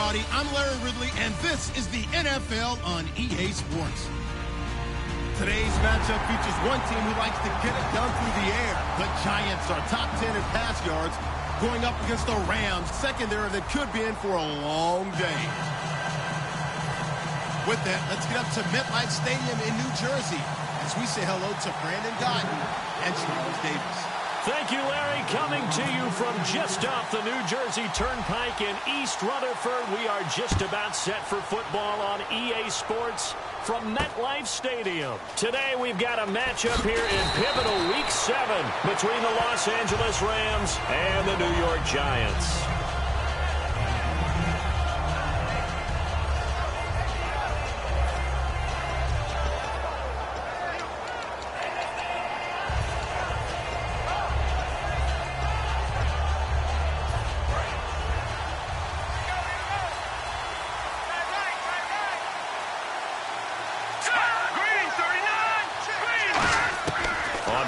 everybody. I'm Larry Ridley, and this is the NFL on EA Sports. Today's matchup features one team who likes to get it done through the air. The Giants are top 10 in pass yards, going up against the Rams, secondary that could be in for a long day. With that, let's get up to MetLife Stadium in New Jersey as we say hello to Brandon Guyton and Charles Davis. Thank you, Larry. Coming to you from just off the New Jersey Turnpike in East Rutherford. We are just about set for football on EA Sports from MetLife Stadium. Today we've got a matchup here in pivotal Week 7 between the Los Angeles Rams and the New York Giants.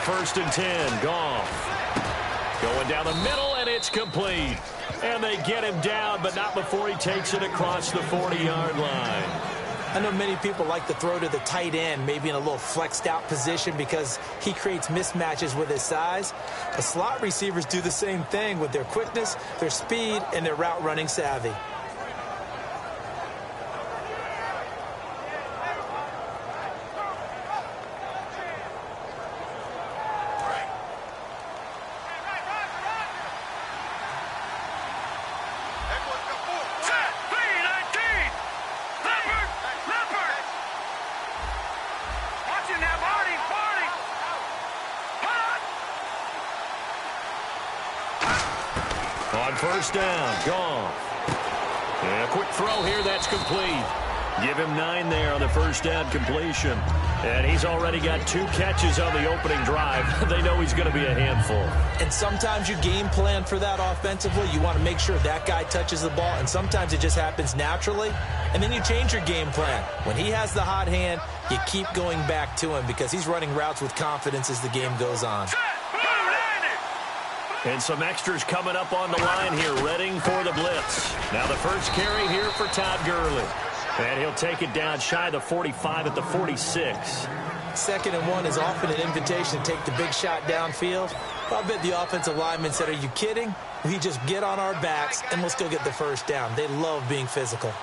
First and 10, Goff. Going down the middle, and it's complete. And they get him down, but not before he takes it across the 40-yard line. I know many people like to throw to the tight end, maybe in a little flexed out position because he creates mismatches with his size. But slot receivers do the same thing with their quickness, their speed, and their route running savvy. On first down, Goff. And a quick throw here, that's complete. Give him 9 there on the first down completion. And he's already got 2 catches on the opening drive. They know he's going to be a handful. And sometimes you game plan for that offensively. You want to make sure that guy touches the ball, and sometimes it just happens naturally. And then you change your game plan. When he has the hot hand, you keep going back to him because he's running routes with confidence as the game goes on. And some extras coming up on the line here, readying for the blitz. Now the first carry here for Todd Gurley. And he'll take it down shy of the 45 at the 46. 2nd and 1 is often an invitation to take the big shot downfield. I bet the offensive lineman said, "Are you kidding? We just get on our backs and let's go get the first down." They love being physical.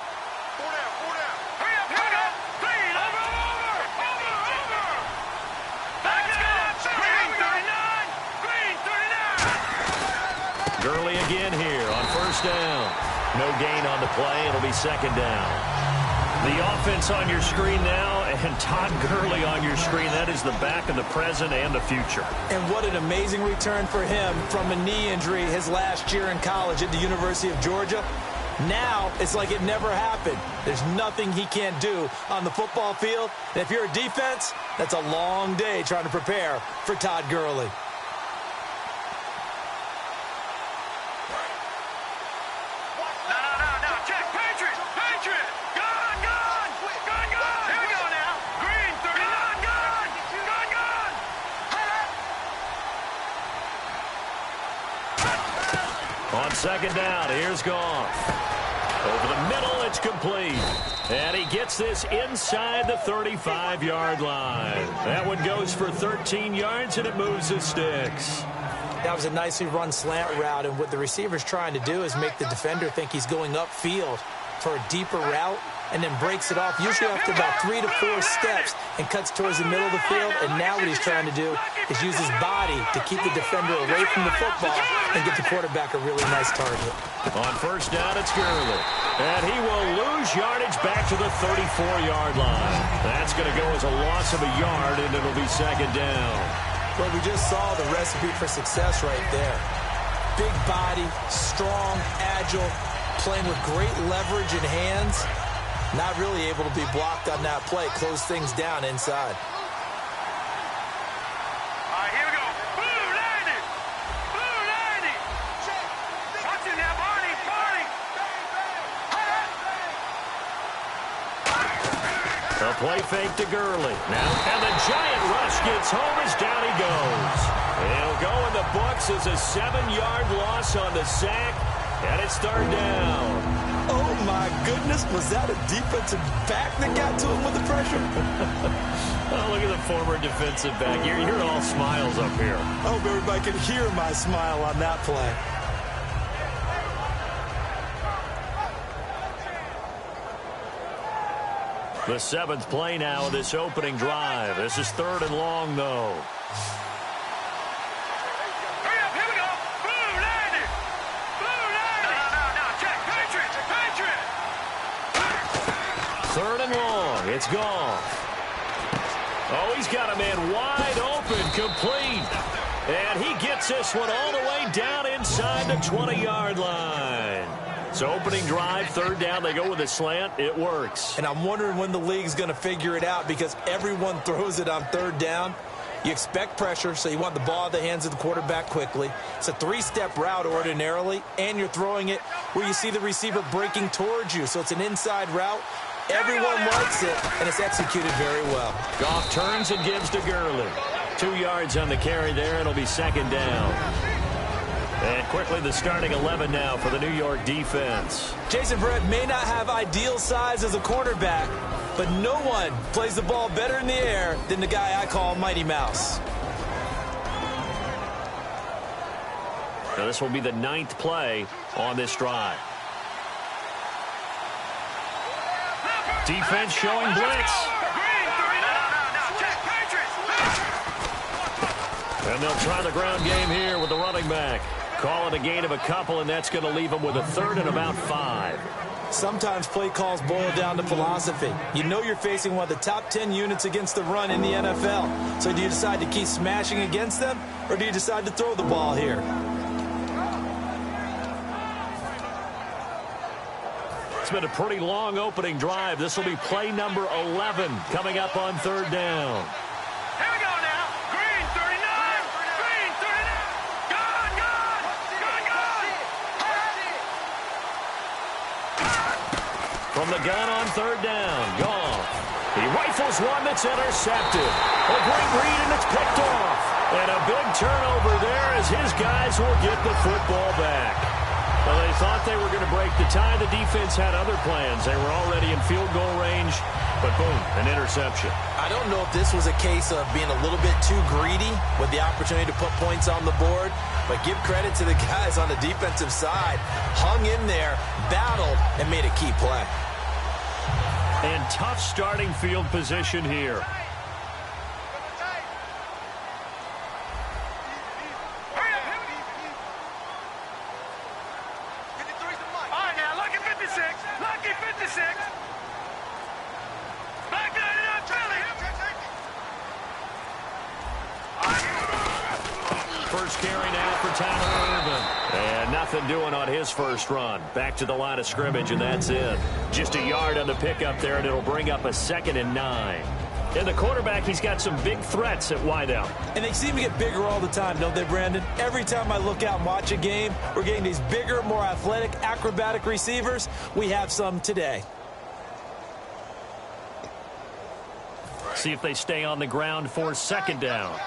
Gurley again here on first down. No gain on the play. It'll be 2nd down. The offense on your screen now, and Todd Gurley on your screen. That is the back of the present and the future. And what an amazing return for him from a knee injury his last year in college at the University of Georgia. Now it's like it never happened. There's nothing he can't do on the football field. And if you're a defense, that's a long day trying to prepare for Todd Gurley. On 2nd down, here's Goff. Over the middle, it's complete. And he gets this inside the 35-yard line. That one goes for 13 yards, and it moves the sticks. That was a nicely run slant route, and what the receiver's trying to do is make the defender think he's going upfield for a deeper route, and then breaks it off, usually after about 3 to 4 steps, and cuts towards the middle of the field. And now what he's trying to do is use his body to keep the defender away from the football and get the quarterback a really nice target. On first down, it's Gurley. And he will lose yardage back to the 34-yard line. That's going to go as a loss of a yard, and it'll be 2nd down. Well, we just saw the recipe for success right there. Big body, strong, agile, playing with great leverage in hands. Not really able to be blocked on that play. Close things down inside. All right, here we go. Blue 90. Blue 90. Watch it now, Barney. A play fake to Gurley. Now, and the giant rush gets home as down he goes. He'll go in the books as a 7-yard loss on the sack. And it's third down. Oh, my goodness. Was that a defensive back that got to him with the pressure? Oh, look at the former defensive back. You're all smiles up here. I hope everybody can hear my smile on that play. The 7th play now of this opening drive. This is 3rd and long, though. Hurry up, here we go. Blue, landing. Blue, landing. No, check. Patriot. 3rd and long. It's gone. Oh, he's got a man wide open, complete. And he gets this one all the way down inside the 20-yard line. So opening drive, 3rd down, they go with a slant. It works. And I'm wondering when the league's going to figure it out because everyone throws it on 3rd down. You expect pressure, so you want the ball in the hands of the quarterback quickly. It's a 3-step route ordinarily, and you're throwing it where you see the receiver breaking towards you. So it's an inside route. Everyone likes it, and it's executed very well. Goff turns and gives to Gurley. 2 yards on the carry there. It'll be 2nd down. And quickly the starting 11 now for the New York defense. Jason Verrett may not have ideal size as a cornerback, but no one plays the ball better in the air than the guy I call Mighty Mouse. Now this will be the 9th play on this drive. Defense showing blitz. And they'll try the ground game here with the running back. Call it a gain of a couple, and that's going to leave them with a 3rd and about 5. Sometimes play calls boil down to philosophy. You know you're facing one of the top 10 units against the run in the NFL. So do you decide to keep smashing against them, or do you decide to throw the ball here? It's been a pretty long opening drive. This will be play number 11 coming up on 3rd down. Here we go now. Green, 39. Green, 39. Gone. From the gun on 3rd down, Goff. He rifles one that's intercepted. A great read, and it's picked off. And a big turnover there as his guys will get the football back. Well, they thought they were going to break the tie. The defense had other plans. They were already in field goal range, but boom, an interception. I don't know if this was a case of being a little bit too greedy with the opportunity to put points on the board, but give credit to the guys on the defensive side. Hung in there, battled, and made a key play. And tough starting field position here. First carry now for Tyler Irvin. And nothing doing on his first run. Back to the line of scrimmage, and that's it. Just a yard on the pickup there, and it'll bring up a 2nd and 9. And the quarterback, he's got some big threats at wideout. And they seem to get bigger all the time, don't they, Brandon? Every time I look out and watch a game, we're getting these bigger, more athletic, acrobatic receivers. We have some today. See if they stay on the ground for 2nd down.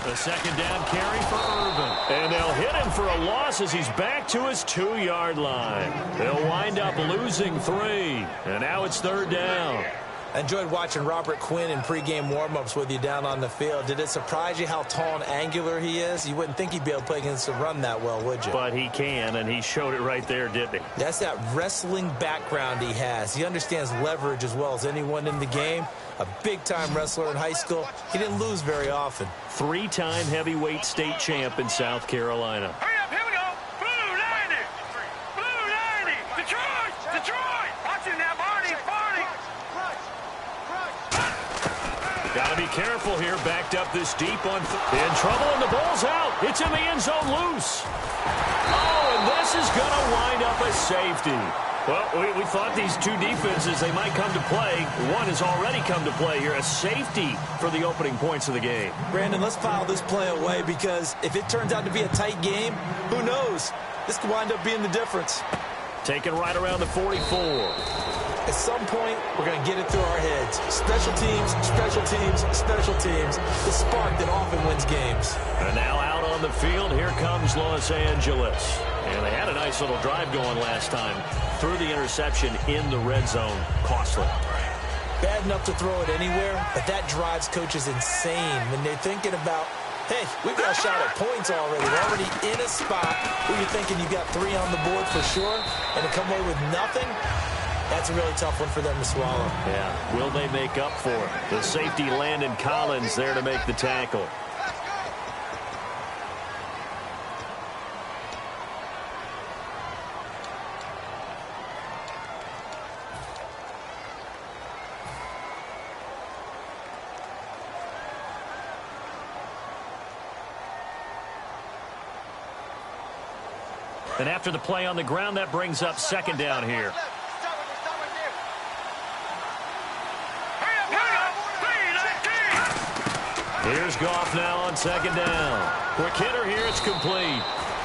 The 2nd down carry for Irvin. And they'll hit him for a loss as he's back to his 2-yard line. They'll wind up losing 3. And now it's 3rd down. I enjoyed watching Robert Quinn in pregame warm-ups with you down on the field. Did it surprise you how tall and angular he is? You wouldn't think he'd be able to play against the run that well, would you? But he can, and he showed it right there, didn't he? That's that wrestling background he has. He understands leverage as well as anyone in the game. A big-time wrestler in high school. He didn't lose very often. 3-time heavyweight state champ in South Carolina. Hurry up, here we go. Blue, 90. Blue, 90. Detroit. Watching that, Barney. Got to be careful here. Backed up this deep on in trouble, and the ball's out. It's in the end zone loose. Oh, and this is going to wind up a safety. Well, we thought these two defenses, they might come to play. One has already come to play here. A safety for the opening points of the game. Brandon, let's file this play away because if it turns out to be a tight game, who knows? This could wind up being the difference. Taken right around the 44. At some point, we're going to get it through our heads. Special teams, special teams, special teams. The spark that often wins games. And now out on the field, here comes Los Angeles. And they had a nice little drive going last time. Threw the interception in the red zone. Costly. Bad enough to throw it anywhere, but that drives coaches insane when they're thinking about, hey, we've got a shot at points already. We're already in a spot where you're thinking you got 3 on the board for sure, and to come away with nothing, that's a really tough one for them to swallow. Yeah, will they make up for it? The safety, Landon Collins, there to make the tackle. And after the play on the ground, that brings up second down here. Here's Goff now on second down. Quick hitter here, it's complete.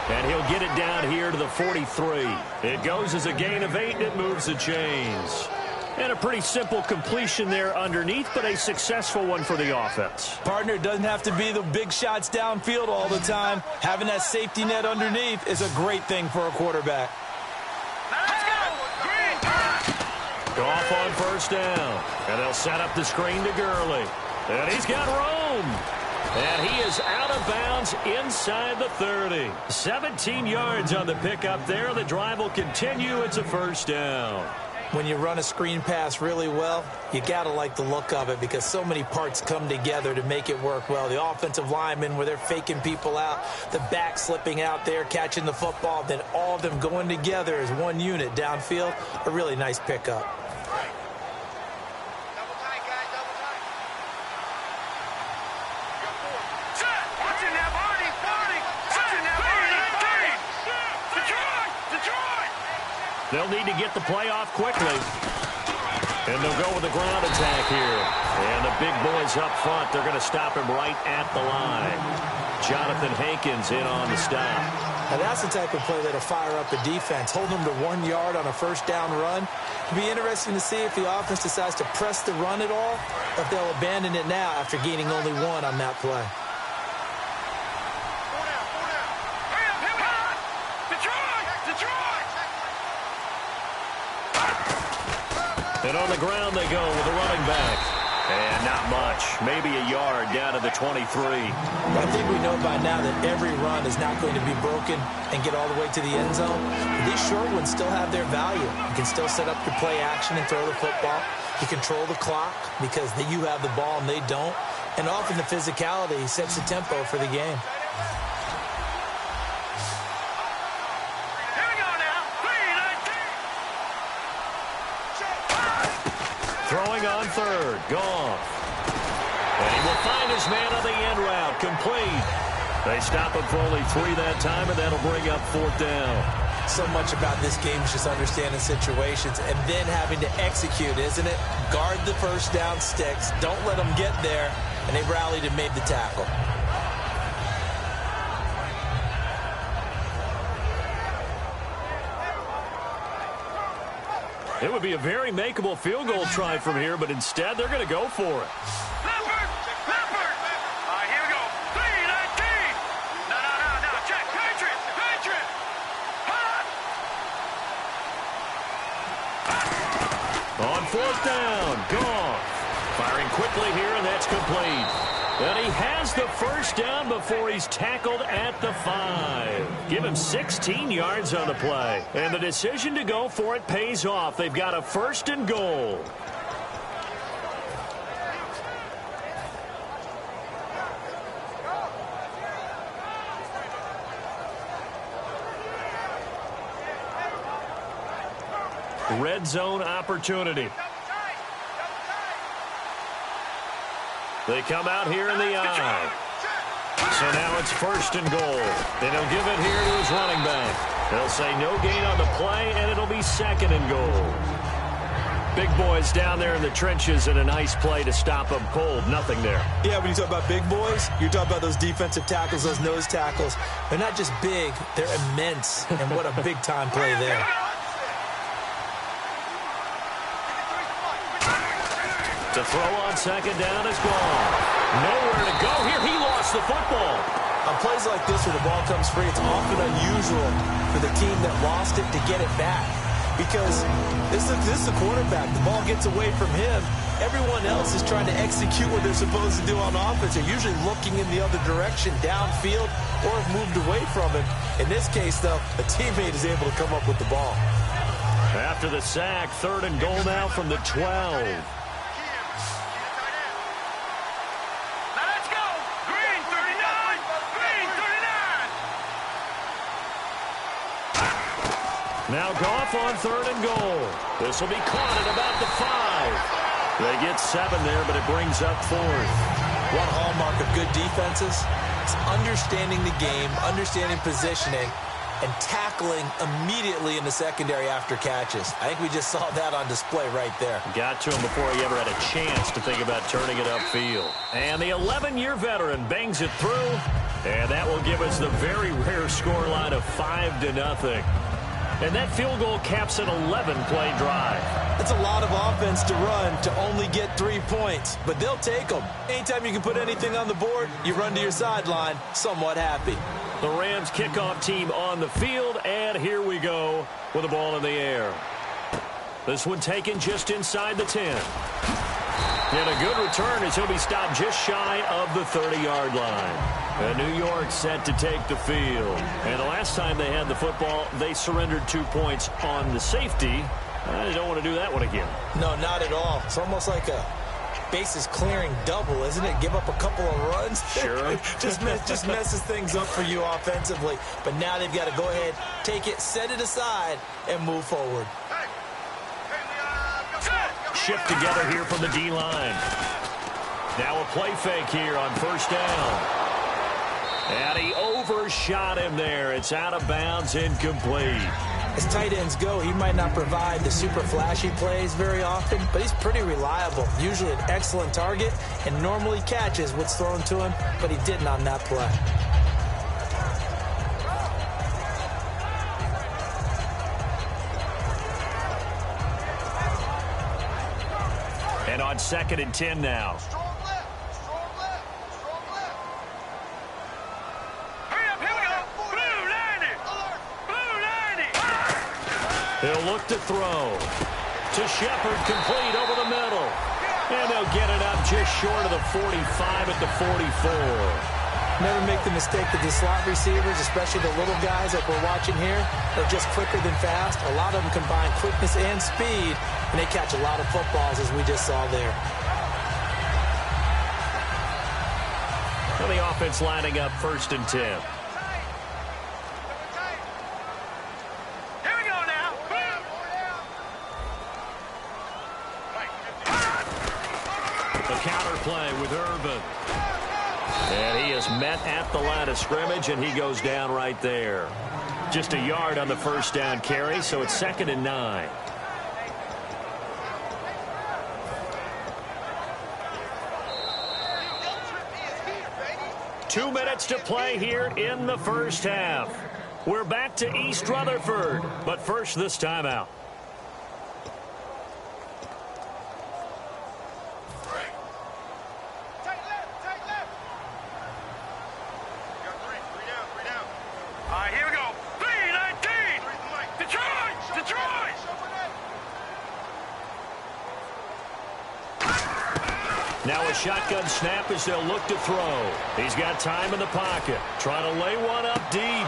And he'll get it down here to the 43. It goes as a gain of 8, and it moves the chains. And a pretty simple completion there underneath, but a successful one for the offense. Partner, it doesn't have to be the big shots downfield all the time. Having that safety net underneath is a great thing for a quarterback. Let's go. Goff on first down. And they'll set up the screen to Gurley. And he's got room. And he is out of bounds inside the 30. 17 yards on the pickup there. The drive will continue. It's a first down. When you run a screen pass really well, you got to like the look of it because so many parts come together to make it work well. The offensive linemen where they're faking people out, the back slipping out there, catching the football, then all of them going together as one unit downfield. A really nice pickup. They'll need to get the play off quickly. And they'll go with the ground attack here. And the big boys up front, they're going to stop him right at the line. Jonathan Hankins in on the stop. Now that's the type of play that'll fire up the defense. Hold them to 1 yard on a first down run. It'll be interesting to see if the offense decides to press the run at all, or if they'll abandon it now after gaining only 1 on that play. And on the ground they go with the running back. And not much. Maybe a yard down to the 23. I think we know by now that every run is not going to be broken and get all the way to the end zone. But these short ones still have their value. You can still set up your play action and throw the football. You control the clock because you have the ball and they don't. And often the physicality sets the tempo for the game. Throwing on third, Goff. And he will find his man on the end route, complete. They stop him for only 3 that time, and that'll bring up fourth down. So much about this game is just understanding situations and then having to execute, isn't it? Guard the first down sticks. Don't let them get there. And they rallied and made the tackle. It would be a very makeable field goal try from here, but instead they're going to go for it. Leopard! Leopard! All right, here we go. 3-19! No. Check. Patriot! On fourth down, Goff. Firing quickly here, and that's complete. And he has the first down before he's tackled at the 5. Give him 16 yards on the play. And the decision to go for it pays off. They've got a first and goal. Red zone opportunity. They come out here in the eye. So now it's first and goal. And he'll give it here to his running back. They'll say no gain on the play, and it'll be second and goal. Big boys down there in the trenches, and a nice play to stop them cold. Nothing there. Yeah, when you talk about big boys, you're talking about those defensive tackles, those nose tackles. They're not just big, they're immense. And what a big-time play there. To throw on second down is gone. Nowhere to go here. He lost the football. On plays like this where the ball comes free, it's often unusual for the team that lost it to get it back. Because this is the quarterback. The ball gets away from him. Everyone else is trying to execute what they're supposed to do on offense. They're usually looking in the other direction, downfield, or have moved away from him. In this case, though, a teammate is able to come up with the ball. After the sack, 3rd and goal now from the 12. Now Goff on 3rd and goal. This will be caught at about the 5. They get 7 there, but it brings up 4th. One hallmark of good defenses is understanding the game, understanding positioning, and tackling immediately in the secondary after catches. I think we just saw that on display right there. Got to him before he ever had a chance to think about turning it upfield. And the 11-year veteran bangs it through, and that will give us the very rare scoreline of 5-0. And that field goal caps an 11-play drive. That's a lot of offense to run to only get 3 points, but they'll take them. Anytime you can put anything on the board, you run to your sideline somewhat happy. The Rams kickoff team on the field, and here we go with the ball in the air. This one taken just inside the 10. And a good return as he'll be stopped just shy of the 30-yard line. And New York set to take the field. And the last time they had the football, they surrendered 2 points on the safety. I don't want to do that one again. No, not at all. It's almost like a bases clearing double, isn't it? Give up a couple of runs. Sure. just messes things up for you offensively. But now they've got to go ahead, take it, set it aside, and move forward. Shift together here from the D-line. Now a play fake here on 1st down. And he overshot him there. It's out of bounds, incomplete. As tight ends go, he might not provide the super flashy plays very often, but he's pretty reliable. Usually an excellent target and normally catches what's thrown to him, but he didn't on that play. And on 2nd and 10 now. He'll look to throw. To Shepard, complete over the middle. And they'll get it up just short of the 45 at the 44. Never make the mistake that the slot receivers, especially the little guys like we're watching here, are just quicker than fast. A lot of them combine quickness and speed, and they catch a lot of footballs, as we just saw there. And the offense lining up 1st and 10. Counter play with Irvin. And he is met at the line of scrimmage, and he goes down right there. Just a yard on the 1st down carry, so it's 2nd and 9. Two minutes to play here in the 1st half. We're back to East Rutherford, but first this timeout. Now a shotgun snap as they'll look to throw. He's got time in the pocket. Trying to lay one up deep.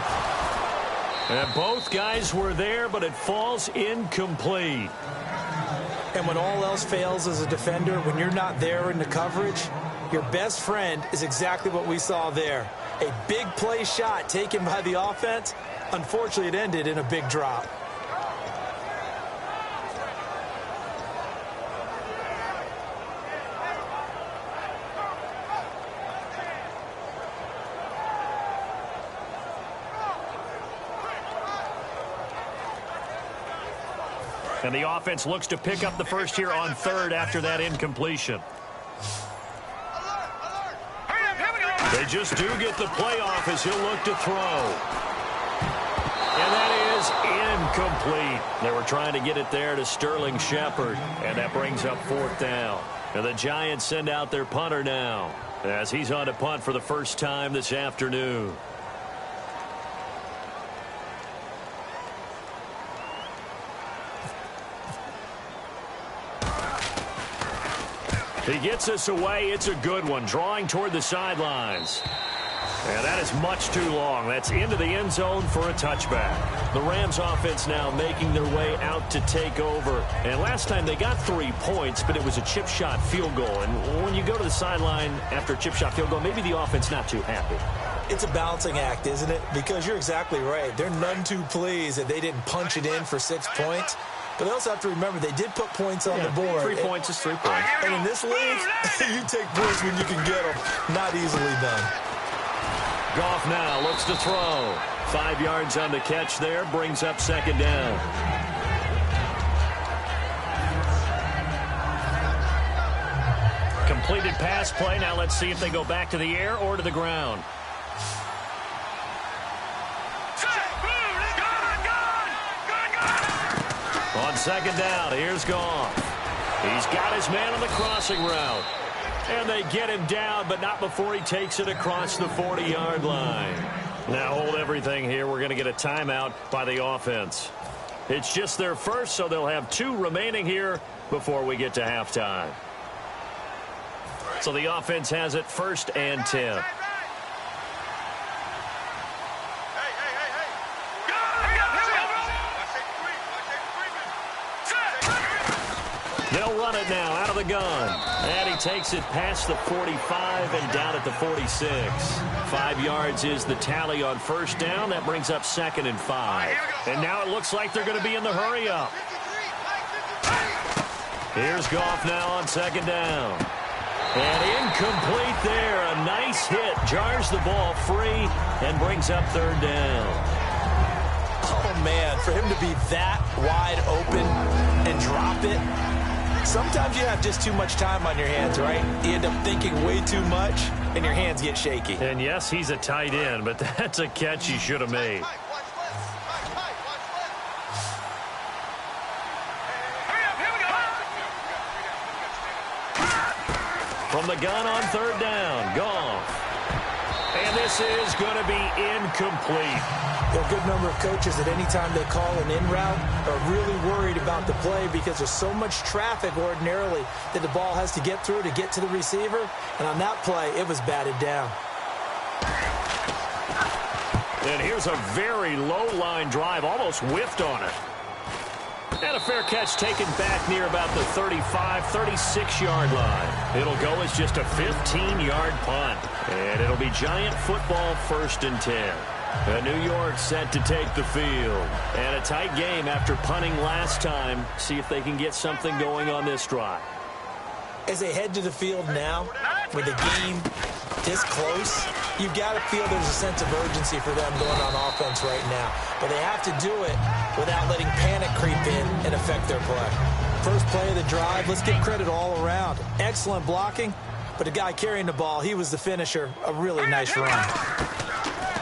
And both guys were there, but it falls incomplete. And when all else fails as a defender, when you're not there in the coverage, your best friend is exactly what we saw there. A big play shot taken by the offense. Unfortunately, it ended in a big drop. And the offense looks to pick up the first here on 3rd after that incompletion. They just do get the play off as he'll look to throw. And that is incomplete. They were trying to get it there to Sterling Shepard, and that brings up 4th down. And the Giants send out their punter now, as he's on to punt for the first time this afternoon. He gets us away. It's a good one, drawing toward the sidelines. And that is much too long. That's into the end zone for a touchback. The Rams offense now making their way out to take over. And last time they got 3 points, but it was a chip shot field goal. And when you go to the sideline after a chip shot field goal, maybe the offense not too happy. It's a balancing act, isn't it? Because you're exactly right. They're none too pleased that they didn't punch it in for 6 points. But they also have to remember they did put points on the board. 3 points is 3 points. And in this league, you take points when you can get them. Not easily done. Goff now looks to throw. 5 yards on the catch there, brings up second down. Completed pass play. Now let's see if they go back to the air or to the ground. On second down, here's Goff. He's got his man on the crossing route. And they get him down, but not before he takes it across the 40-yard line. Now hold everything here. We're going to get a timeout by the offense. It's just their first, so they'll have 2 remaining here before we get to halftime. So the offense has it 1st and 10. They'll run it now out of the gun. And he takes it past the 45 and down at the 46. 5 yards is the tally on first down. That brings up 2nd and 5. And now it looks like they're going to be in the hurry up. Here's Goff now on second down. And incomplete there. A nice hit. Jars the ball free and brings up 3rd down. Oh, man, for him to be that wide open and drop it. Sometimes you have just too much time on your hands, right? You end up thinking way too much, and your hands get shaky. And yes, he's a tight end, but that's a catch he should have made. From the gun on 3rd down, Goff. And this is going to be incomplete. A good number of coaches at any time they call an in route are really worried about the play because there's so much traffic ordinarily that the ball has to get through to get to the receiver. And on that play, it was batted down. And here's a very low line drive, almost whiffed on it. And a fair catch taken back near about the 35, 36-yard line. It'll go as just a 15-yard punt. And it'll be Giant football 1st and 10. New York set to take the field. And a tight game after punting last time. See if they can get something going on this drive. As they head to the field now, with the game this close, you've got to feel there's a sense of urgency for them going on offense right now. But they have to do it without letting panic creep in and affect their play. First play of the drive, let's give credit all around. Excellent blocking, but the guy carrying the ball, he was the finisher. A really nice run.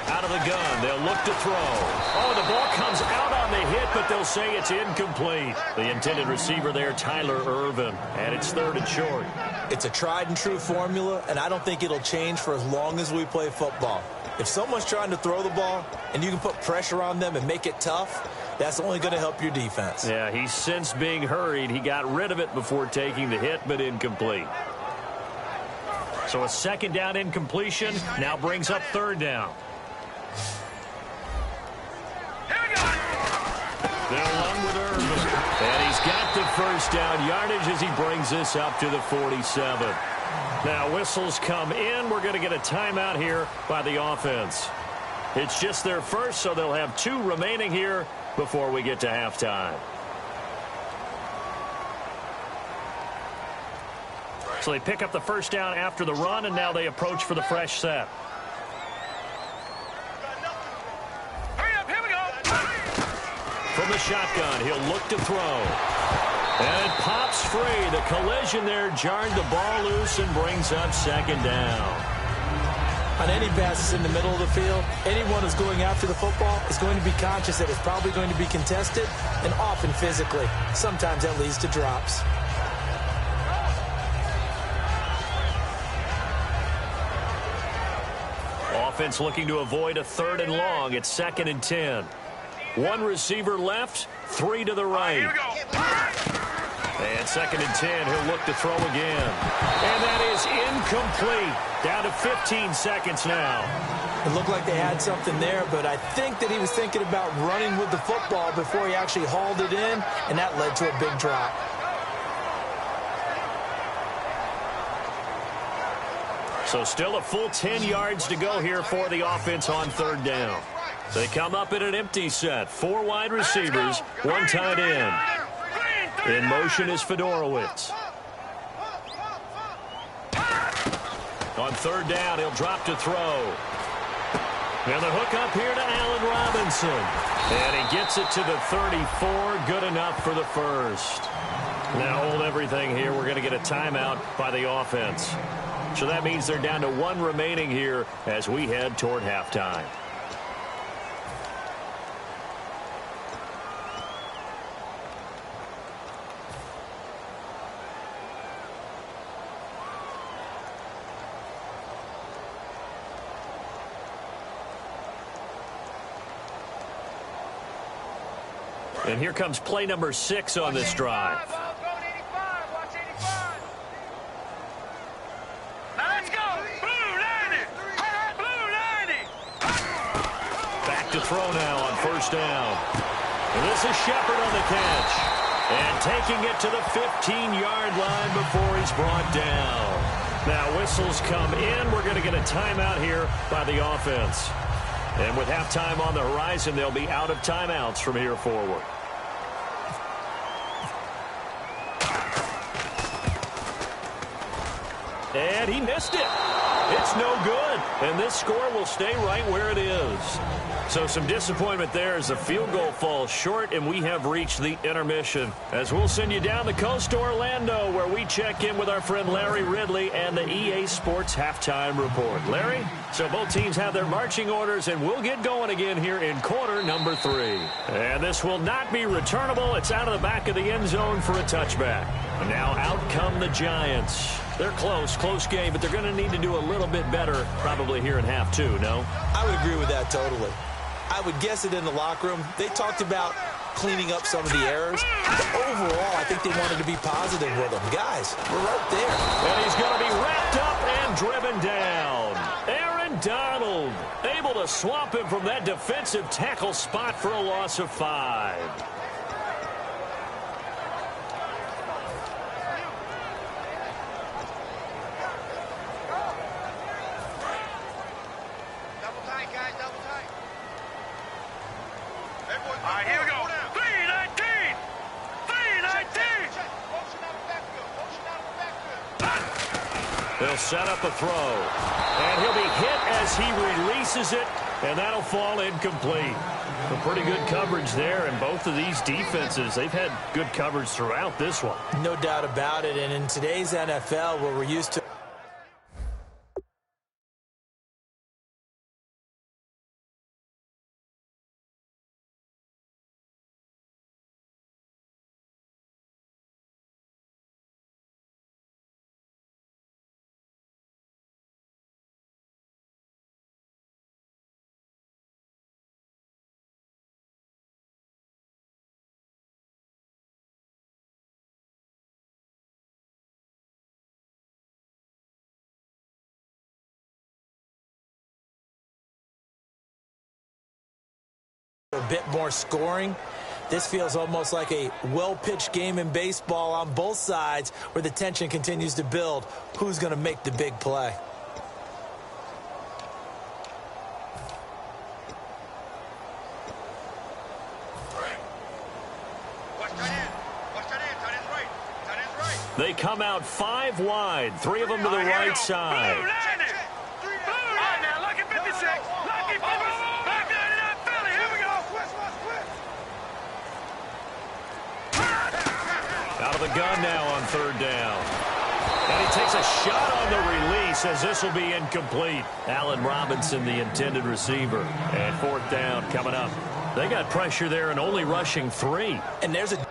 Out of the gun, they'll look to throw. Oh, the ball comes out on the hit, but they'll say it's incomplete. The intended receiver there, Tyler Irvin, and it's 3rd and short. It's a tried-and-true formula, and I don't think it'll change for as long as we play football. If someone's trying to throw the ball and you can put pressure on them and make it tough, that's only going to help your defense. Yeah, he's since being hurried. He got rid of it before taking the hit, but incomplete. So a 2nd down incompletion now brings up 3rd down. They'll run with Irvin. And he's got the 1st down yardage as he brings this up to the 47. Now whistles come in. We're going to get a timeout here by the offense. It's just their first, so they'll have 2 remaining here before we get to halftime. So they pick up the 1st down after the run, and now they approach for the fresh set. From the shotgun, he'll look to throw. And it pops free. The collision there jarred the ball loose and brings up 2nd down. On any passes in the middle of the field, anyone who's going after the football is going to be conscious that it's probably going to be contested and often physically. Sometimes that leads to drops. offense looking to avoid a 3rd and long. It's 2nd and 10. One receiver left, 3 to the right. Here we go. And 2nd and 10, he'll look to throw again. And that is incomplete. Down to 15 seconds now. It looked like they had something there, but I think that he was thinking about running with the football before he actually hauled it in, and that led to a big drop. So still a full 10 yards to go here for the offense on 3rd down. They come up in an empty set. 4 wide receivers, 1 tight end. In motion is Fedorowicz. On 3rd down, he'll drop to throw. And the hook up here to Allen Robinson. And he gets it to the 34. Good enough for the first. Now hold everything here. We're going to get a timeout by the offense. So that means they're down to 1 remaining here as we head toward halftime. And here comes play number 6 on this drive. Back to throw now on 1st down. And this is Shepard on the catch. And taking it to the 15-yard line before he's brought down. Now whistles come in. We're going to get a timeout here by the offense. And with halftime on the horizon, they'll be out of timeouts from here forward. And he missed it. It's no good. And this score will stay right where it is. So some disappointment there as the field goal falls short, and we have reached the intermission. As we'll send you down the coast to Orlando, where we check in with our friend Larry Ridley and the EA Sports Halftime Report. Larry, so both teams have their marching orders, and we'll get going again here in quarter number 3. And this will not be returnable. It's out of the back of the end zone for a touchback. And now out come the Giants. They're close game, but they're going to need to do a little bit better probably here in half 2, no? I would agree with that totally. I would guess it in the locker room. They talked about cleaning up some of the errors. But overall, I think they wanted to be positive with them. Guys, we're right there. And he's going to be wrapped up and driven down. Aaron Donald able to swamp him from that defensive tackle spot for a loss of 5. All right, here we go. 319! 319! They'll set up a throw. And he'll be hit as he releases it, and that'll fall incomplete. A pretty good coverage there, and both of these defenses, they've had good coverage throughout this one. No doubt about it, and in today's NFL, where we're used to a bit more scoring. This feels almost like a well-pitched game in baseball on both sides where the tension continues to build. Who's going to make the big play? They come out 5 wide, 3 of them to the right side. Blue 90! Blue 90! All right, now, lucky 56. Lucky 56. Back down to that Philly. Here we go. Out of the gun now on 3rd down. And he takes a shot on the release as this will be incomplete. Allen Robinson, the intended receiver. And 4th down coming up. They got pressure there and only rushing 3. And there's a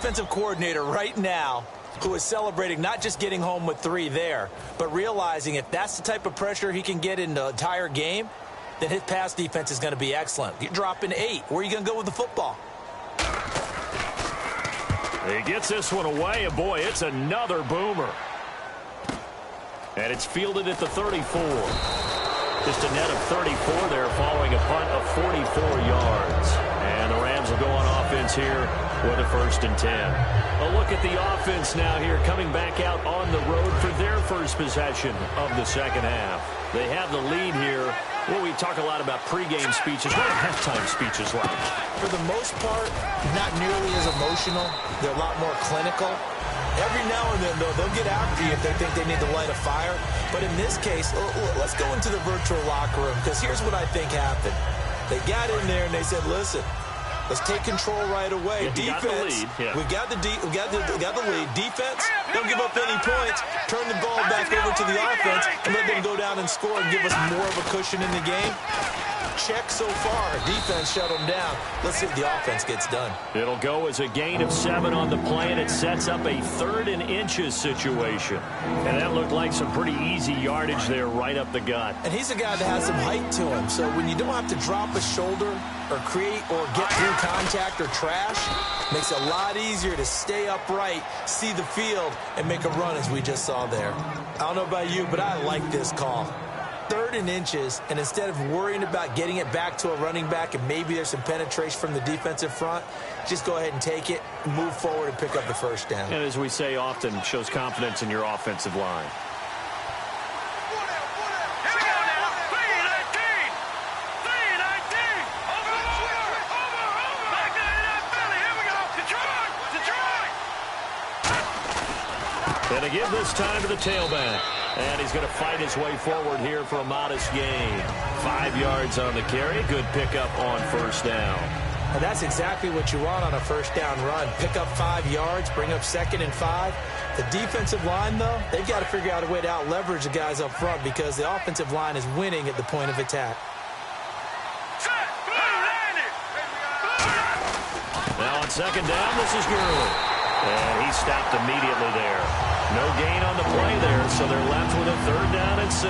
defensive coordinator right now who is celebrating not just getting home with 3 there, but realizing if that's the type of pressure he can get in the entire game, then his pass defense is going to be excellent. You're dropping 8. Where are you going to go with the football? He gets this one away, and boy, it's another boomer. And it's fielded at the 34. Just a net of 34 there following a punt of 44 yards. And the Rams will go on offense here with a 1st and 10. A look at the offense now here coming back out on the road for their first possession of the second half. They have the lead here. Well, we talk a lot about pregame speeches. What are halftime speeches like? For the most part, not nearly as emotional. They're a lot more clinical. Every now and then, though, they'll get after you if they think they need to light a fire. But in this case, let's go into the virtual locker room, because here's what I think happened. They got in there and they said, listen, let's take control right away. Yeah, Defense, we got the lead. Defense, don't give up any points. Turn the ball back over to the offense and let them go down and score and give us more of a cushion in the game. Check so far. Defense shut them down. Let's see if the offense gets done. It'll go as a gain of 7 on the play, and it sets up a 3rd and inches situation. And that looked like some pretty easy yardage there right up the gut. And he's a guy that has some height to him. So when you don't have to drop a shoulder or create or get through contact or trash, makes it a lot easier to stay upright, see the field, and make a run as we just saw there. I don't know about you, but I like this call. 3rd and inches, and instead of worrying about getting it back to a running back and maybe there's some penetration from the defensive front, just go ahead and take it, move forward, and pick up the 1st down. And as we say often, shows confidence in your offensive line. And to give this time to the tailback. And he's going to fight his way forward here for a modest gain. 5 yards on the carry. Good pickup on 1st down. And that's exactly what you want on a 1st down run. Pick up 5 yards, bring up 2nd and 5. The defensive line, though, they've got to figure out a way to out-leverage the guys up front because the offensive line is winning at the point of attack. Now on 2nd down, this is Gurley. And he stopped immediately there. No gain on the play there, so they're left with a 3rd down and 6.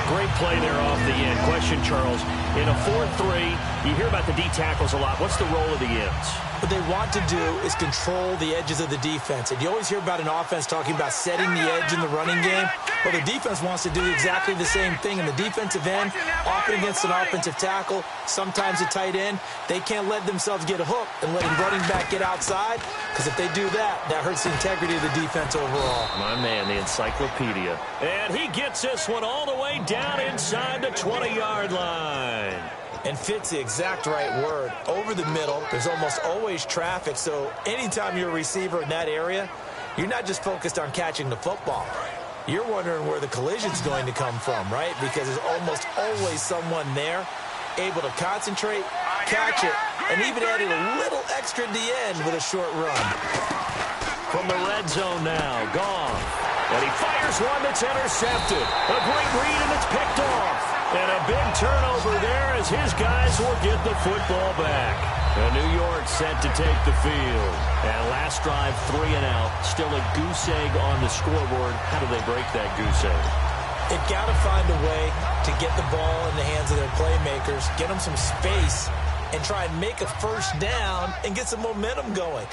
Great play there off the end. Question, Charles, in a 4-3, you hear about the D tackles a lot. What's the role of the ends? What they want to do is control the edges of the defense. And you always hear about an offense talking about setting the edge in the running game. Well, the defense wants to do exactly the same thing. In the defensive end, often against an offensive tackle, sometimes a tight end, they can't let themselves get a hook and let a running back get outside, because if they do that, that hurts the integrity of the defense overall. My man, the encyclopedia. And he gets this one all the way down inside the 20-yard line. And fits the exact right word. Over the middle, there's almost always traffic, so anytime you're a receiver in that area, you're not just focused on catching the football. You're wondering where the collision's going to come from, right? Because there's almost always someone there able to concentrate, catch it, and even added a little extra at the end with a short run. From the red zone now, gone. And he fires one that's intercepted. A great read, and it's picked off. And a big turnover there as his guys will get the football back. And New York set to take the field. And last drive, 3 and out. Still a goose egg on the scoreboard. How do they break that goose egg? They've got to find a way to get the ball in the hands of their playmakers, get them some space, and try and make a 1st down and get some momentum going.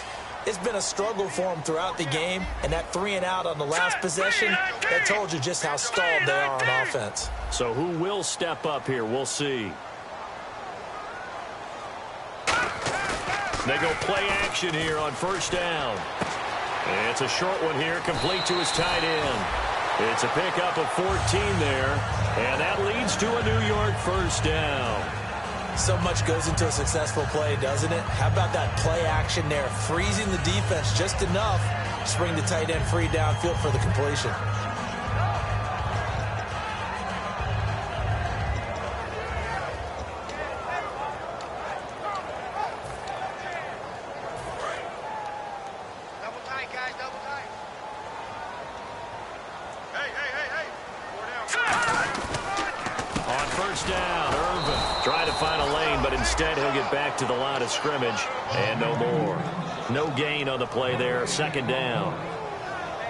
It's been a struggle for them throughout the game, and that 3 and out on the last possession, that told you just how stalled they are on offense. So who will step up here? We'll see. They go play action here on 1st down. And it's a short one here, complete to his tight end. It's a pickup of 14 there, and that leads to a New York 1st down. So much goes into a successful play, doesn't it? How about that play action there, freezing the defense just enough to bring the tight end free downfield for the completion. Double tight, guys, double tight. Hey. 4 down. On 1st down, Irvin tried to find a lane, but instead Instead, he'll get back to the line of scrimmage and no more. No gain on the play there. Second down.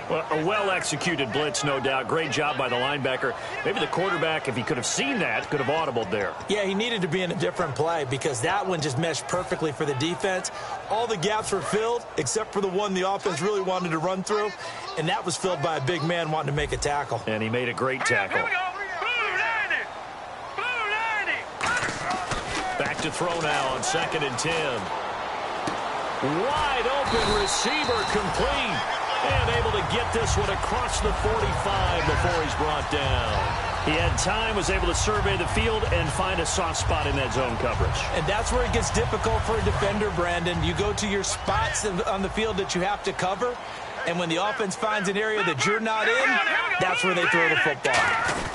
Well, a well-executed blitz, no doubt. Great job by the linebacker. Maybe the quarterback, if he could have seen that, could have audibled there. Yeah, he needed to be in a different play because that one just meshed perfectly for the defense. All the gaps were filled except for the one the offense really wanted to run through, and that was filled by a big man wanting to make a tackle. And he made a great tackle. Back to throw now on 2nd and 10. Wide open receiver complete. And able to get this one across the 45 before he's brought down. He had time, was able to survey the field and find a soft spot in that zone coverage. And that's where it gets difficult for a defender, Brandon. You go to your spots on the field that you have to cover, and when the offense finds an area that you're not in, that's where they throw the football.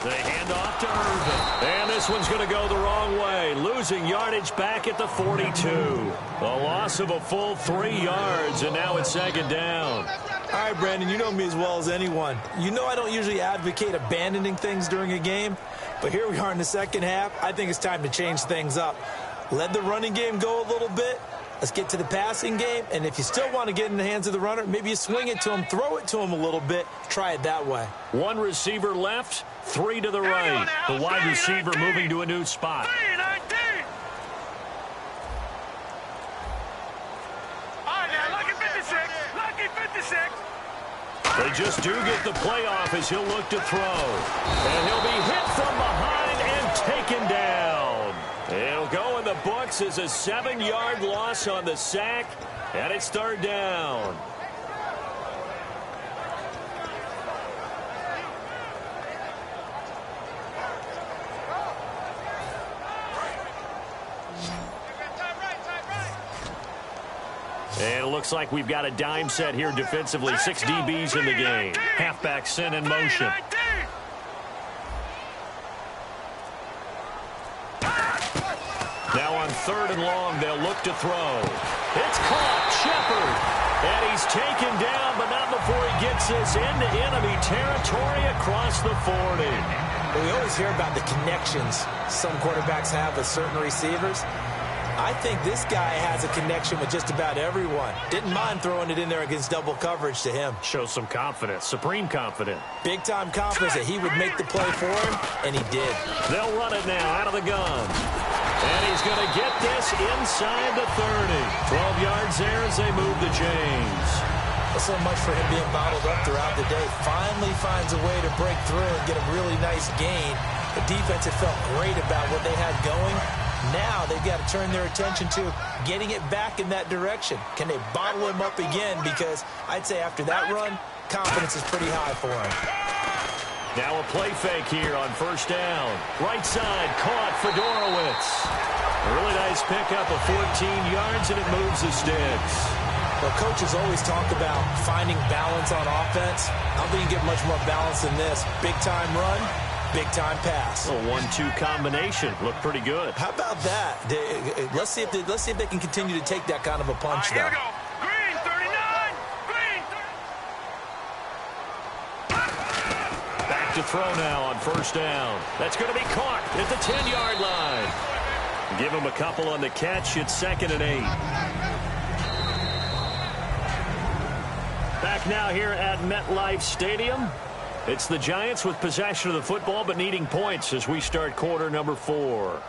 They hand off to Irvin. And this one's going to go the wrong way. Losing yardage back at the 42. A loss of a full 3 yards, and now it's 2nd down. All right, Brandon, you know me as well as anyone. You know I don't usually advocate abandoning things during a game, but here we are in the second half. I think it's time to change things up. Let the running game go a little bit. Let's get to the passing game, and if you still want to get in the hands of the runner, maybe you swing it to him, throw it to him a little bit, try it that way. 1 receiver left, 3 to the right. The wide receiver moving to a new spot. They just do get the playoff as he'll look to throw. And he'll be hit from behind and taken down. It'll go in the books as a 7-yard loss on the sack, and it's 3rd down. And it looks like we've got a dime set here defensively. 6 DBs in the game. Halfback sent in motion. Now on 3rd and long, they'll look to throw. It's caught. Shepard. And he's taken down, but not before he gets this into enemy territory across the 40. We always hear about the connections some quarterbacks have with certain receivers. I think this guy has a connection with just about everyone. Didn't mind throwing it in there against double coverage to him. Shows some confidence, supreme confidence. Big-time confidence that he would make the play for him, and he did. They'll run it now out of the gun. And he's going to get this inside the 30. 12 yards there as they move the chains. So much for him being bottled up throughout the day. Finally finds a way to break through and get a really nice gain. The defense had felt great about what they had going. Now they've got to turn their attention to getting it back in that direction. Can they bottle him up again? Because I'd say after that run, confidence is pretty high for him. Now a play fake here on 1st down. Right side, caught for Dorowitz. A really nice pickup of 14 yards, and it moves the sticks. Well, coaches always talk about finding balance on offense. I don't think you get much more balance than this. Big-time run, big-time pass. A 1-2 combination. Looked pretty good. How about that? Let's see if they can continue to take that kind of a punch, though. Here we go. Green, 39. Green. Back to throw now on 1st down. That's going to be caught at the 10-yard line. Give him a couple on the catch. It's 2nd and 8. Back now here at MetLife Stadium. It's the Giants with possession of the football but needing points as we start quarter number 4.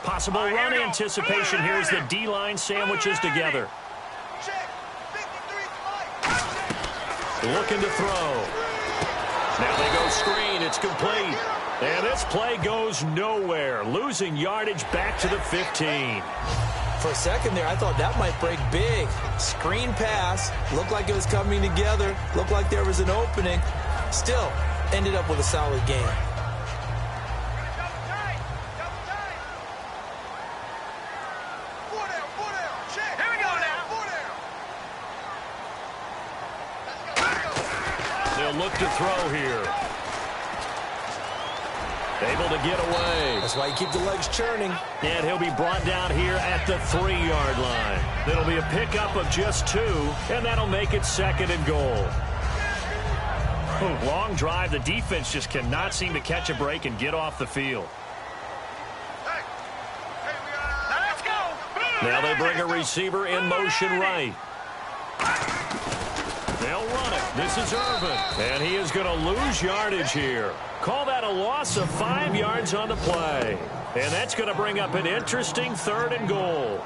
Possible run anticipation here as the D-line sandwiches together. Looking to throw. Now they go screen. It's complete. And this play goes nowhere. Losing yardage back to the 15. For a second there, I thought that might break big. Screen pass. Looked like it was coming together. Looked like there was an opening. Still, ended up with a solid game. Look to throw here. Able to get away. That's why you keep the legs churning. And he'll be brought down here at the 3-yard line. It'll be a pickup of just 2, and that'll make it 2nd and goal. Long drive. The defense just cannot seem to catch a break and get off the field. Let's go. Now they bring a receiver in motion right. They'll run it. This is Irvin. And he is going to lose yardage here. Call that a loss of 5 yards on the play. And that's going to bring up an interesting 3rd and goal.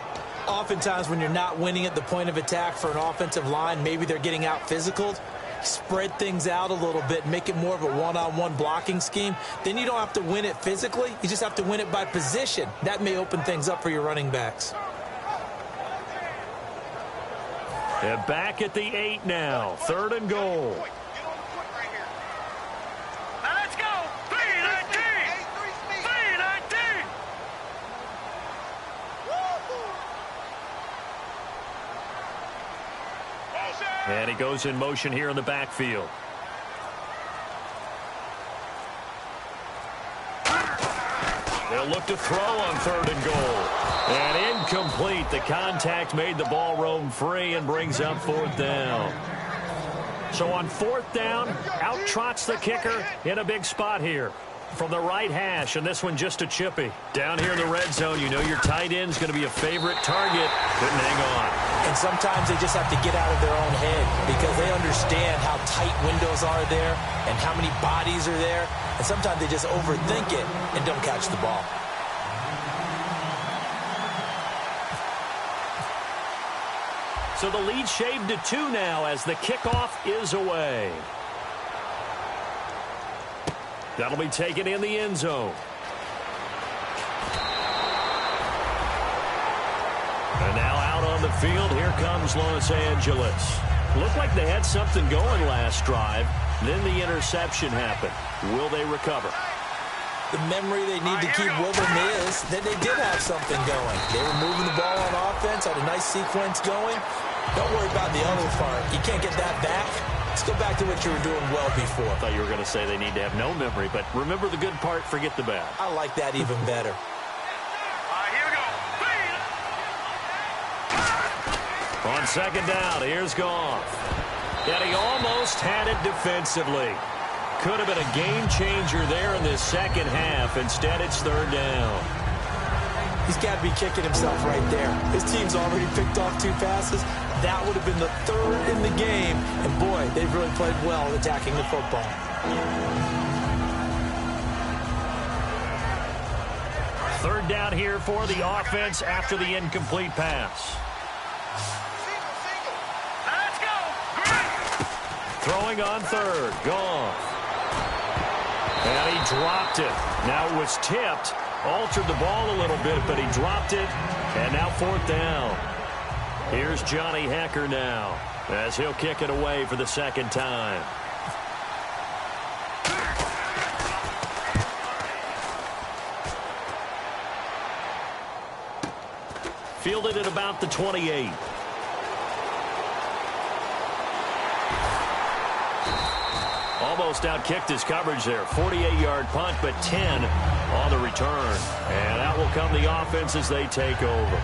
Oftentimes when you're not winning at the point of attack for an offensive line, maybe they're getting out physical. Spread things out a little bit, make it more of a one-on-one blocking scheme. Then you don't have to win it physically. You just have to win it by position. That may open things up for your running backs. And back at the 8 now. 3rd and goal. Let's go. 319. 319. And he goes in motion here in the backfield. They'll look to throw on 3rd and goal. And incomplete. The contact made the ball roam free and brings up 4th down. So on 4th down, out trots the kicker in a big spot here. From the right hash, and this one just a chippy. Down here in the red zone, you know your tight end's going to be a favorite target. Couldn't hang on. And sometimes they just have to get out of their own head because they understand how tight windows are there and how many bodies are there. And sometimes they just overthink it and don't catch the ball. So the lead shaved to 2 now as the kickoff is away. That'll be taken in the end zone. And now out on the field, here comes Los Angeles. Looked like they had something going last drive. Then the interception happened. Will they recover? The memory they need to keep with them is that they did have something going. They were moving the ball on offense, had a nice sequence going. Don't worry about the other part. You can't get that back. Let's go back to what you were doing well before. I thought you were going to say they need to have no memory, but remember the good part, forget the bad. I like that even better. Here we go. On 2nd down, here's Goff. And he almost had it defensively. Could have been a game changer there in this 2nd half. Instead, it's 3rd down. He's got to be kicking himself right there. His team's already picked off 2 passes. That would have been the 3rd in the game. And, boy, they've really played well attacking the football. 3rd down here for the offense after the incomplete pass. Let's go. Throwing on 3rd. Goff. And he dropped it. Now it was tipped. Altered the ball a little bit, but he dropped it. And now 4th down. Here's Johnny Hecker now as he'll kick it away for the 2nd time. Fielded at about the 28. Almost outkicked his coverage there. 48-yard punt, but 10 on the return. And out will come the offense as they take over.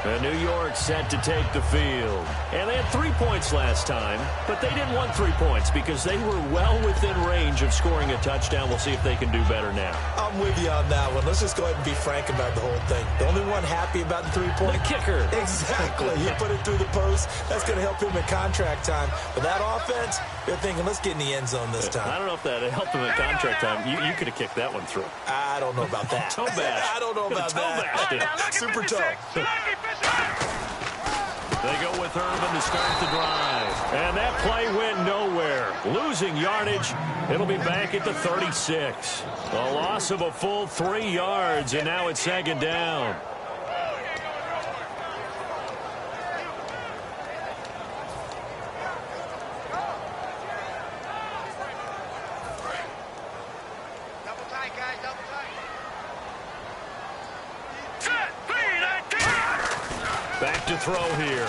And New York set to take the field. And they had 3 points last time, but they didn't want 3 points because they were well within range of scoring a touchdown. We'll see if they can do better now. I'm with you on that one. Let's just go ahead and be frank about the whole thing. The only one happy about the 3-point? The kicker. Exactly. He put it through the post. That's going to help him at contract time. But that offense, they're thinking, let's get in the end zone this time. I don't know if that helped him at contract time. You could have kicked that one through. I don't know about that. Toe bash. I don't know about that. Super toe. They go with Irvin to start the drive. And that play went nowhere. Losing yardage. It'll be back at the 36. A loss of a full 3 yards, and now it's 2nd down. Double tight, guys. Double tight. Back to throw here.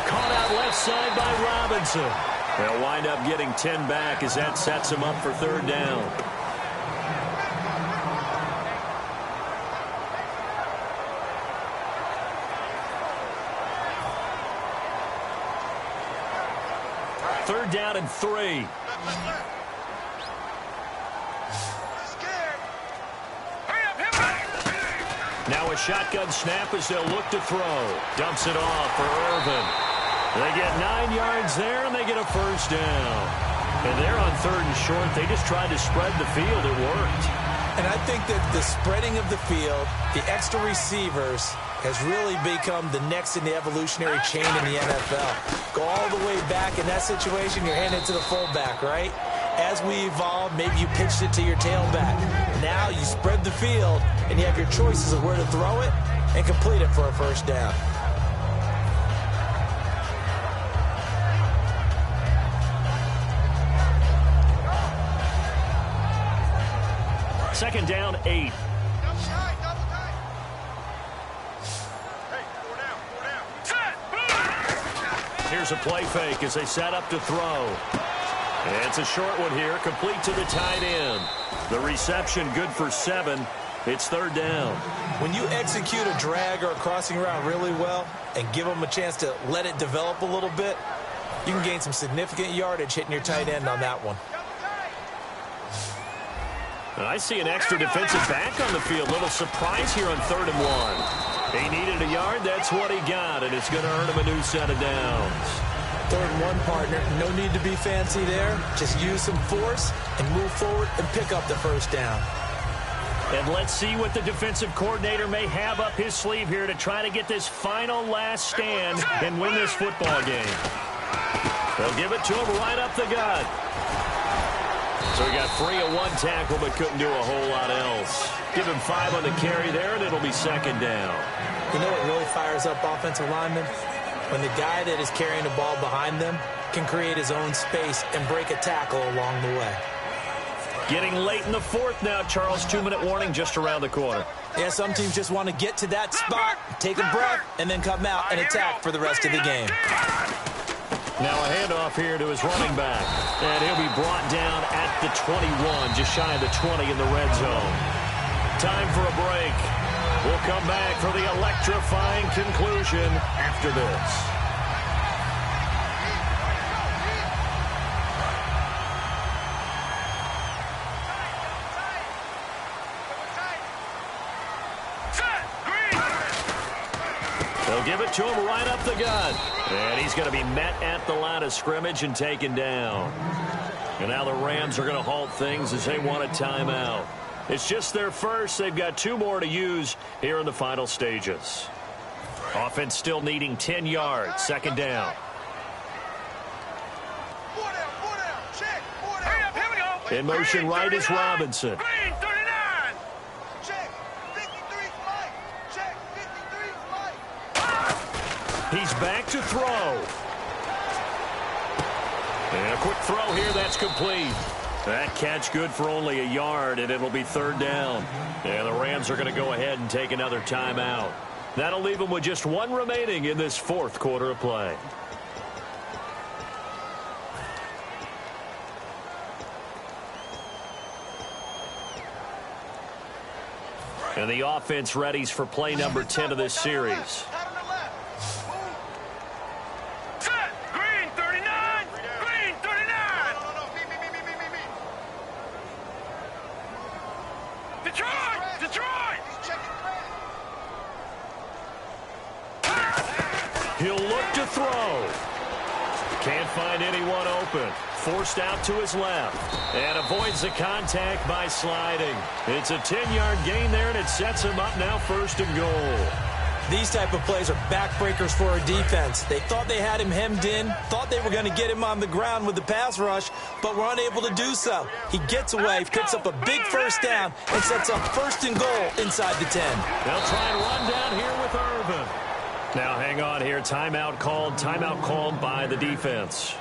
Caught out left side by Robinson. They'll wind up getting 10 back as that sets them up for 3rd down. 3rd down and 3. Now a shotgun snap as they'll look to throw. Dumps it off for Irvin. They get 9 yards there, and they get a 1st down. And they're on 3rd and short. They just tried to spread the field. It worked. And I think that the spreading of the field, the extra receivers, has really become the next in the evolutionary chain in the NFL. Go all the way back in that situation, you're handing it to the fullback, right? As we evolve, maybe you pitched it to your tailback. Now you spread the field, and you have your choices of where to throw it and complete it for a 1st down. Second down, 8. Here's a play fake as they set up to throw. It's a short one here, complete to the tight end. The reception good for 7. It's 3rd down. When you execute a drag or a crossing route really well and give them a chance to let it develop a little bit, you can gain some significant yardage hitting your tight end on that one. And I see an extra defensive back on the field. Little surprise here on 3rd and 1. He needed a yard. That's what he got, and it's going to earn him a new set of downs. 3rd and 1, partner. No need to be fancy there. Just use some force and move forward and pick up the 1st down. And let's see what the defensive coordinator may have up his sleeve here to try to get this final last stand and win this football game. They'll give it to him right up the gut. So he got free of 1 tackle but couldn't do a whole lot else. Give him 5 on the carry there, and it'll be 2nd down. You know what really fires up offensive linemen? When the guy that is carrying the ball behind them can create his own space and break a tackle along the way. Getting late in the 4th now, Charles. 2-minute warning just around the corner. Yeah, some teams just want to get to that spot, take a breath, and then come out and attack for the rest of the game. Now a handoff here to his running back. And he'll be brought down at the 21, just shy of the 20 in the red zone. Time for a break. We'll come back for the electrifying conclusion after this. They'll give it to him right up the gut. And he's going to be met at the line of scrimmage and taken down. And now the Rams are going to halt things as they want a timeout. It's just their first. They've got 2 more to use here in the final stages. Offense still needing 10 yards. 2nd down. In motion right is Robinson. He's back to throw. And a quick throw here, that's complete. That catch good for only a yard, and it'll be 3rd down. And the Rams are going to go ahead and take another timeout. That'll leave them with just 1 remaining in this 4th quarter of play. And the offense readies for play number 10 of this series. He'll look to throw. Can't find anyone open. Forced out to his left. And avoids the contact by sliding. It's a 10-yard gain there, and it sets him up now 1st and goal. These type of plays are backbreakers for a defense. They thought they had him hemmed in, thought they were going to get him on the ground with the pass rush, but were unable to do so. He gets away, picks up a big 1st down, and sets up 1st and goal inside the 10. They'll try and run down here with Irvin. Now hang on here. Timeout called by the defense.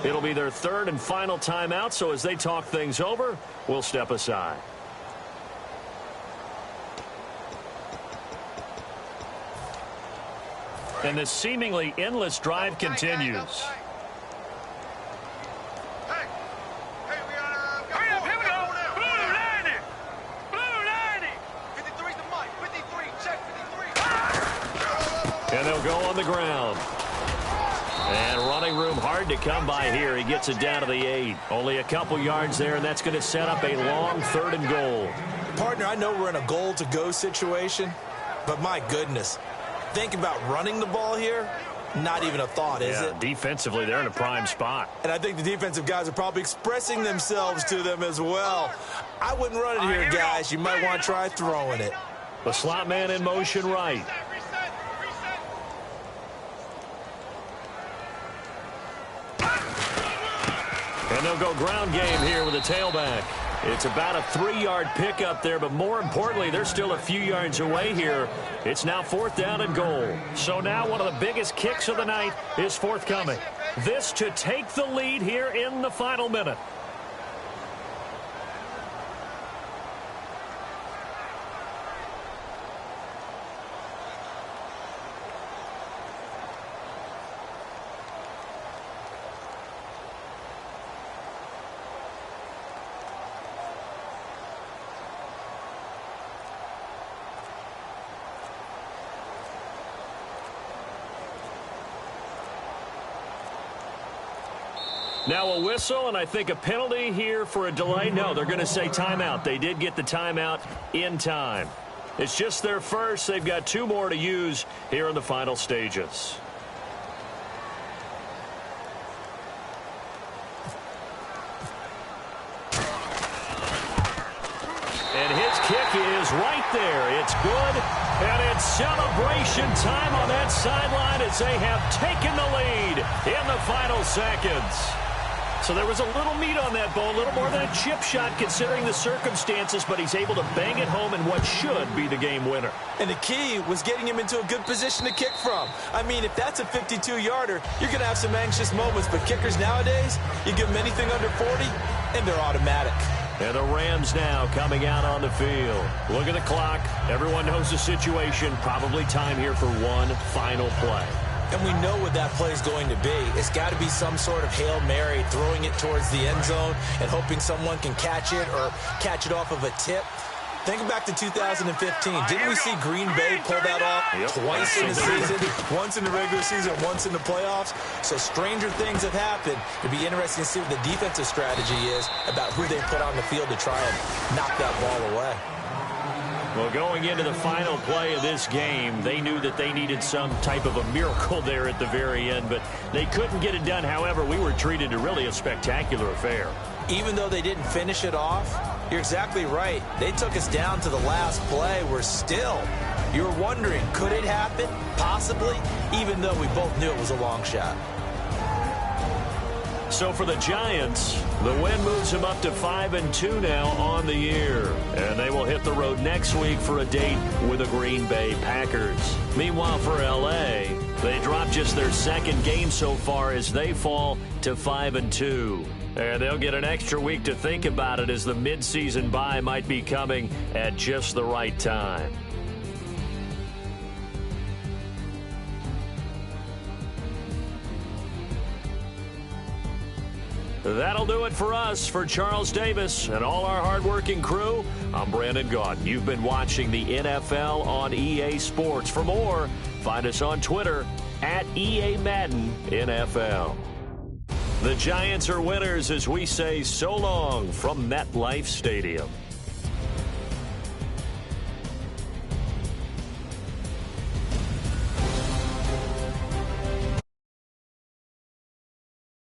It'll be their 3rd and final timeout, so as they talk things over, we'll step aside. And this seemingly endless drive continues. And they'll go on the ground. And running room hard to come by here. He gets it down to the 8. Only a couple yards there, and that's going to set up a long 3rd and goal. Partner, I know we're in a goal-to-go situation, but my goodness, think about running the ball here. Not even a thought, is it? Defensively, they're in a prime spot. And I think the defensive guys are probably expressing themselves to them as well. I wouldn't run it here, guys. You might want to try throwing it. The slot man in motion right. And they'll go ground game here with a tailback. It's about a 3-yard pickup there, but more importantly, they're still a few yards away here. It's now 4th down and goal. So now one of the biggest kicks of the night is forthcoming. This to take the lead here in the final minute. Now a whistle, and I think a penalty here for a delay. No, they're going to say timeout. They did get the timeout in time. It's just their first. They've got 2 more to use here in the final stages. And his kick is right there. It's good, and it's celebration time on that sideline as they have taken the lead in the final seconds. So there was a little meat on that ball, a little more than a chip shot considering the circumstances, but he's able to bang it home in what should be the game winner. And the key was getting him into a good position to kick from. I mean, if that's a 52-yarder, you're going to have some anxious moments, but kickers nowadays, you give them anything under 40, and they're automatic. And the Rams now coming out on the field. Look at the clock. Everyone knows the situation. Probably time here for one final play. And we know what that play is going to be. It's got to be some sort of Hail Mary, throwing it towards the end zone and hoping someone can catch it or catch it off of a tip. Think back to 2015. Didn't we see Green Bay pull that off twice in the season? Once in the regular season, once in the playoffs. So stranger things have happened. It'd be interesting to see what the defensive strategy is about who they put on the field to try and knock that ball away. Well, going into the final play of this game, they knew that they needed some type of a miracle there at the very end, but they couldn't get it done. However, we were treated to really a spectacular affair. Even though they didn't finish it off, you're exactly right. They took us down to the last play. We're still, you're wondering, could it happen? Possibly, even though we both knew it was a long shot. So for the Giants, the win moves them up to 5-2 now on the year. And they will hit the road next week for a date with the Green Bay Packers. Meanwhile, for L.A., they dropped just their second game so far as they fall to 5-2. And they'll get an extra week to think about it as the midseason bye might be coming at just the right time. That'll do it for us. For Charles Davis and all our hardworking crew, I'm Brandon Gaudin. You've been watching the NFL on EA Sports. For more, find us on Twitter at EA Madden NFL. The Giants are winners as we say so long from MetLife Stadium.